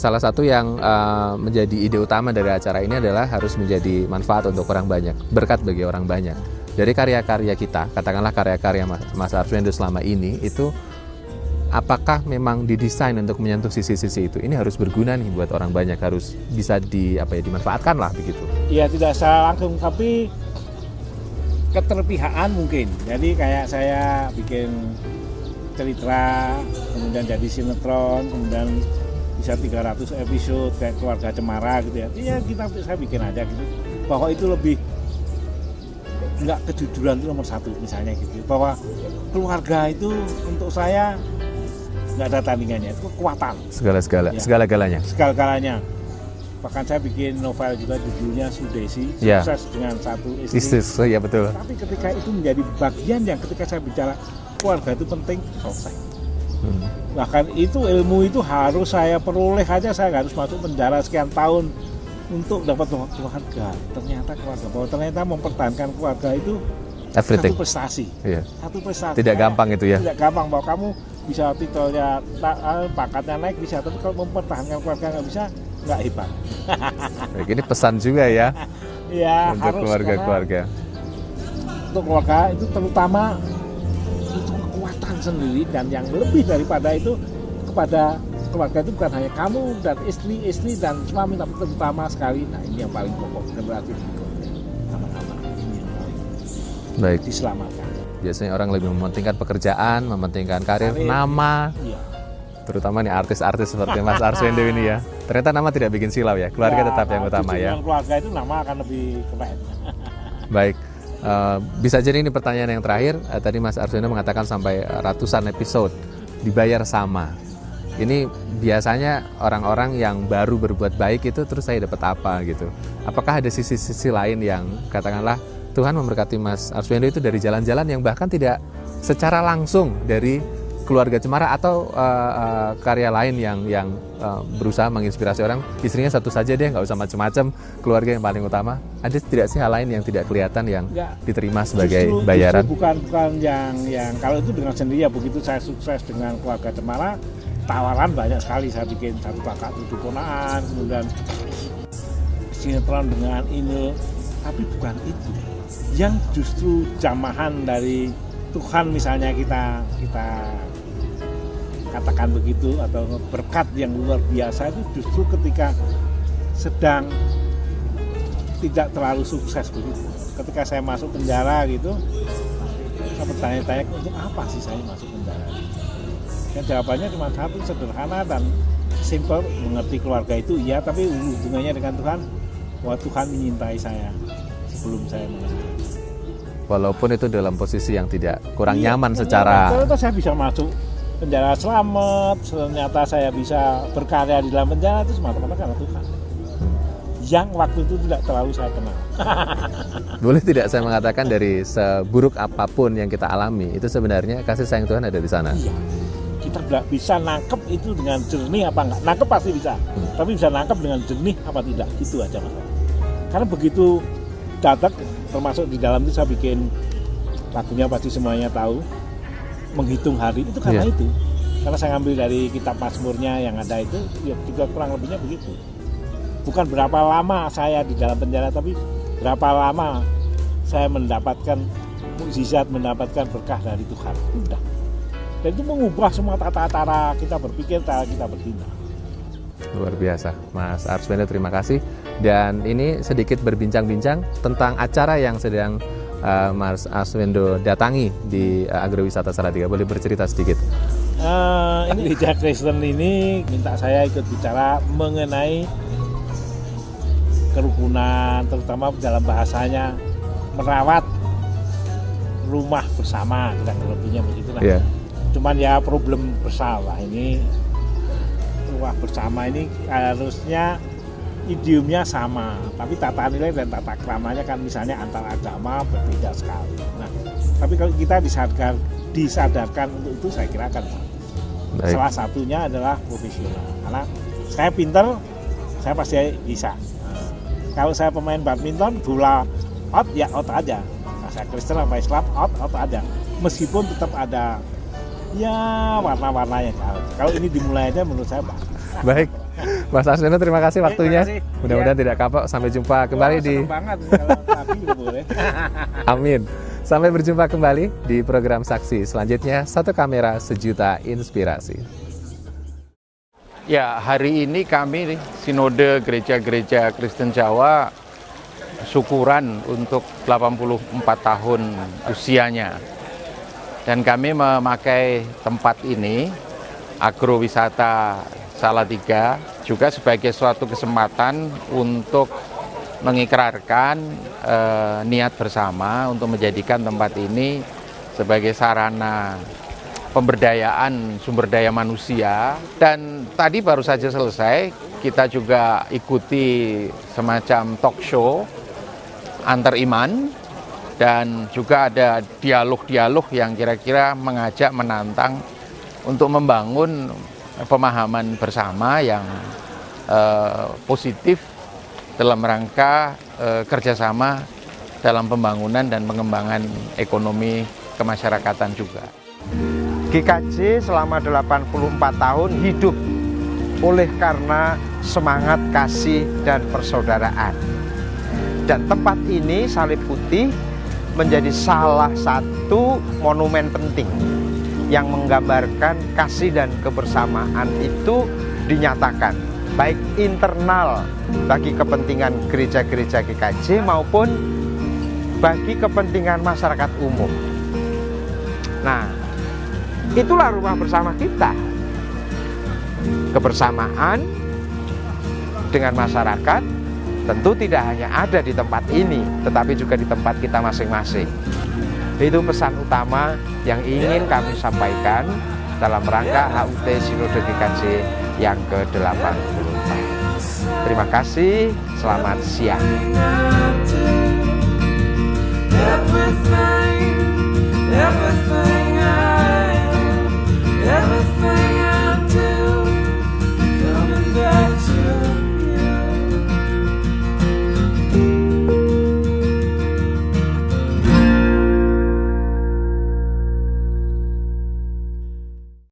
salah satu yang menjadi ide utama dari acara ini adalah harus menjadi manfaat untuk orang banyak, berkat bagi orang banyak. Dari karya-karya kita, katakanlah karya-karya Mas Arswendo selama ini, itu apakah memang didesain untuk menyentuh sisi-sisi itu? Ini harus berguna nih buat orang banyak, harus bisa dimanfaatkan lah begitu. Ya tidak secara langsung, tapi keterpihakan mungkin. Jadi kayak saya bikin cerita, kemudian jadi sinetron, kemudian bisa 300 episode kayak Keluarga Cemara gitu ya. Iya saya bikin aja gitu. Bahwa itu lebih nggak kejujuran itu nomor satu misalnya gitu. Bahwa keluarga itu untuk saya nggak ada tandingannya, itu kekuatan. Segala-galanya. Segala-galanya. Bahkan saya bikin novel juga judulnya Sudesi, sukses dengan satu istri. Ya betul. Tapi ketika itu menjadi bagian yang ketika saya bicara keluarga itu penting, selesai. Bahkan itu ilmu itu harus saya peroleh aja, saya harus masuk penjara sekian tahun untuk dapat keluarga. Ternyata ternyata mempertahankan keluarga itu everything. Satu prestasi. Iya. Satu prestasi. Tidak gampang itu ya. Tidak gampang bahwa kamu bisa titelnya pangkatnya naik bisa, tapi kalau mempertahankan keluarga nggak bisa, nggak hebat. Baik, ini pesan juga ya. Ya, untuk harus keluarga-keluarga. Untuk keluarga itu terutama itu kekuatan sendiri, dan yang lebih daripada itu kepada keluarga itu bukan hanya kamu dan istri dan suami, tapi terutama sekali, nah ini yang paling pokok, generasi berikutnya, anak-anak ini yang paling diselamatkan. Biasanya orang lebih mementingkan pekerjaan, mementingkan karir, nama, terutama nih artis-artis seperti Mas Arswendo ini ya. Ternyata nama tidak bikin silau ya, keluarga tetap yang utama ya. Keluarga itu nama akan lebih keren. Baik, bisa jadi ini pertanyaan yang terakhir. Tadi Mas Arswendo mengatakan sampai ratusan episode dibayar sama. Ini biasanya orang-orang yang baru berbuat baik itu terus saya dapat apa gitu. Apakah ada sisi-sisi lain yang katakanlah Tuhan memberkati Mas Arswendo itu dari jalan-jalan yang bahkan tidak secara langsung dari Keluarga Cemara atau karya lain yang berusaha menginspirasi orang, istrinya satu saja deh, nggak usah macam-macam, keluarga yang paling utama. Ada tidak sih hal lain yang tidak kelihatan yang diterima sebagai bayaran? Bukan yang kalau itu dengan sendiri ya, begitu saya sukses dengan Keluarga Cemara, tawaran banyak sekali. Saya bikin Satu Kakak Tujuh Ponaan, kemudian sinetron dengan ini, tapi bukan itu. Yang justru jamahan dari Tuhan misalnya kita katakan begitu, atau berkat yang luar biasa itu justru ketika sedang tidak terlalu sukses begitu. Ketika saya masuk penjara gitu, saya bertanya-tanya untuk apa sih saya masuk penjara? Dan jawabannya cuma satu, sederhana dan simple, mengerti keluarga itu iya, tapi hubungannya dengan Tuhan, bahwa Tuhan menyintai saya sebelum saya mengerti. Walaupun itu dalam posisi yang tidak kurang nyaman secara. Ternyata saya bisa masuk penjara selamat, ternyata saya bisa berkarya di dalam penjara, itu semata-mata karena Tuhan. Yang waktu itu tidak terlalu saya kenal. Boleh tidak saya mengatakan dari seburuk apapun yang kita alami, itu sebenarnya kasih sayang Tuhan ada di sana. Iya. Kita tidak bisa nangkep itu dengan jernih apa enggak. Nangkep pasti bisa, tapi bisa nangkep dengan jernih apa tidak, itu aja masalah. Karena begitu dadak, termasuk di dalam itu saya bikin lagunya pasti semuanya tahu, Menghitung Hari, itu karena itu. Karena saya ambil dari kitab Mazmurnya yang ada itu, ya juga kurang lebihnya begitu. Bukan berapa lama saya di dalam penjara, tapi berapa lama saya mendapatkan mukjizat, mendapatkan berkah dari Tuhan. Udah. Dan itu mengubah semua tata cara kita berpikir, cara kita bertindak. Luar biasa, Mas Arswendo, terima kasih. Dan ini sedikit berbincang-bincang tentang acara yang sedang Mas Arswendo datangi di Agrowisata Salatiga. Boleh bercerita sedikit? Ini Gereja Kristen ini minta saya ikut bicara mengenai kerukunan, terutama dalam bahasanya merawat rumah bersama, kurang lebihnya begitulah. Yeah. Cuman ya problem besar lah ini, rumah bersama ini harusnya idiomnya sama, tapi tata nilai dan tata keramanya kan misalnya antar agama berbeda sekali. Nah, tapi kalau kita disadarkan untuk itu, saya kira akan baik. Salah satunya adalah profesional. Karena saya pinter, saya pasti bisa. Nah, kalau saya pemain badminton, bola out ya out aja. Nah, saya Kristen apa Islam out aja. Meskipun tetap ada ya warna-warnanya. Kalau ini dimulai aja menurut saya baik. Mas Arswendo, terima kasih waktunya. Mudah-mudahan tidak kapok. Sampai jumpa kembali di Amin. Sampai berjumpa kembali di program Saksi selanjutnya. Satu kamera, sejuta inspirasi. Ya, hari ini kami Sinode Gereja-Gereja Kristen Jawa syukuran untuk 84 tahun usianya. Dan kami memakai tempat ini, agrowisata Salatiga, juga sebagai suatu kesempatan untuk mengikrarkan niat bersama untuk menjadikan tempat ini sebagai sarana pemberdayaan sumber daya manusia. Dan tadi baru saja selesai, kita juga ikuti semacam talk show antar iman, dan juga ada dialog-dialog yang kira-kira mengajak, menantang untuk membangun pemahaman bersama yang positif dalam rangka kerjasama dalam pembangunan dan pengembangan ekonomi kemasyarakatan juga. GKJ selama 84 tahun hidup oleh karena semangat kasih dan persaudaraan. Dan tempat ini, Salib Putih, menjadi salah satu monumen penting yang menggambarkan kasih dan kebersamaan itu dinyatakan, baik internal bagi kepentingan gereja-gereja GKJ maupun bagi kepentingan masyarakat umum. Nah, itulah rumah bersama kita. Kebersamaan dengan masyarakat tentu tidak hanya ada di tempat ini, tetapi juga di tempat kita masing-masing. Itu pesan utama yang ingin kami sampaikan dalam rangka HUT Sinode GKJ yang ke-84. Terima kasih, selamat siang.